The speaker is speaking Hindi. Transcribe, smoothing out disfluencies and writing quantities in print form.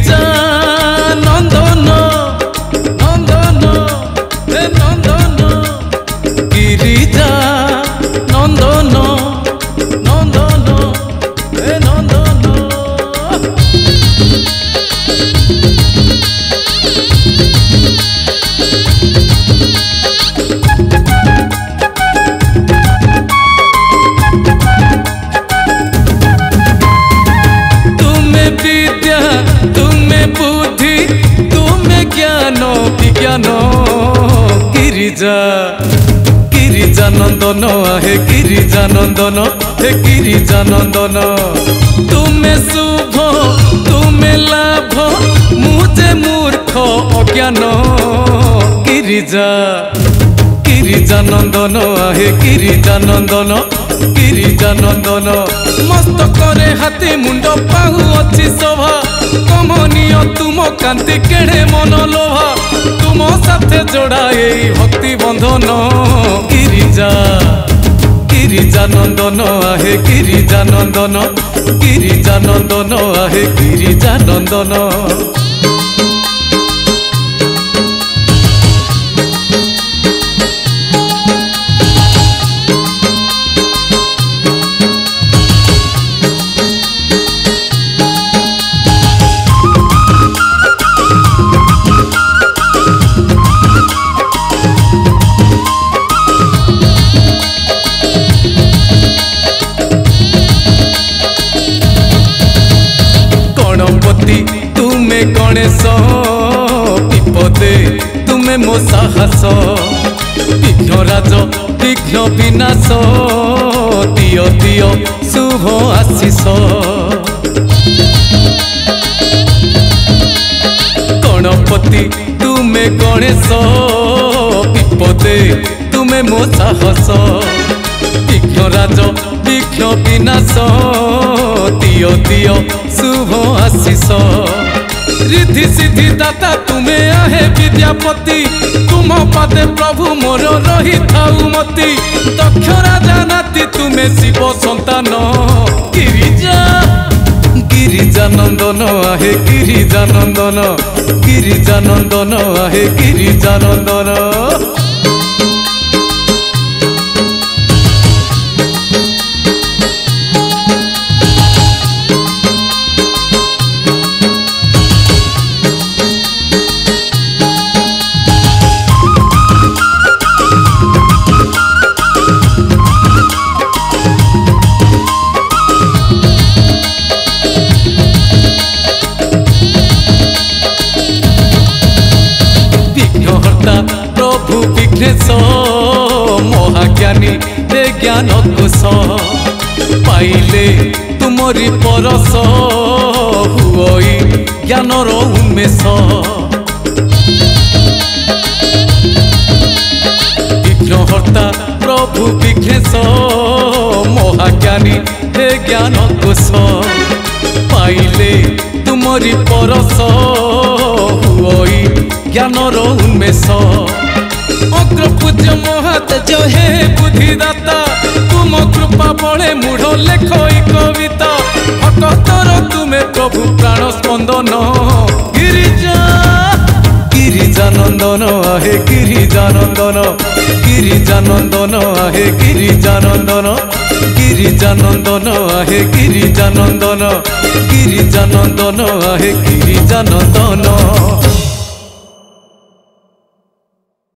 गिरिजा नंदन नंदन हे नंदन गिरिजा नंदन नंदन हे नंदन। विज्ञान गिरिजा गिरिजा नंदन हे गिरिजा नंदन हे गिरिजा नंदन। तुम्हें शुभ तुम्हें लाभ मुझे मूर्ख अज्ञान गिरिजा गिरिजा नंदन हे गिरिजा नंदन गिरिजा नंदन। मस्तक रे हाथी मुंड पाहु अच्छी शोभा कमनीय तुम कांति केड़े मन लोभा तुम साथे जोड़ा यही भक्ति बंधन गिरिजा गिरिजा नंदन आहे गिरिजा नंदन गिरिजा नंदन आहे गिरिजा नंदन। तुम्हें गणेश विपदे तुम्हें मो साहस विघ्नराज विघ्न विनाश दियो दियो शुभ आशीष। गणपति तुम्हें गणेश विपदे तुम्हें मो साहस विघ्नराज विघ्न विनाश दियो दियो शुभ आशीष। रिद्धि सिद्धि दाता तुम्हें आहे विद्यापति तुम पादे प्रभु मोर रही थाउ मती। दक्ष राजा नाती तुम्हें शिव संतान गिरिजा गिरिजा नंदन आहे गिरिजा नंदन गिरिजा नंदन आहे गिरिजा नंदन। प्रभु विघ्नेश महाज्ञानी रे ज्ञान कोश पाइले तुमरी परस हुई ज्ञान उन्मेष। विघ्नहर्ता प्रभु विघ्नेश महाज्ञानी हे ज्ञान कोश पाइले तुमरी परस हुई ज्ञान उन्मेष। अग्र पूज्य महातेज हे बुद्धिदाता तुम कृपा बड़े मूढ़ लेख कविता भक्तर तुम्हें प्रभु प्राण स्पंदन गिरिजा गिरिजा नंदन आहे गिरिजा नंदन गिरिजा नंदन आहे गिरिजा नंदन गिरिजा नंदन आहे गिरिजा नंदन गिरिजा नंदन आहे गिरिजा नंदन।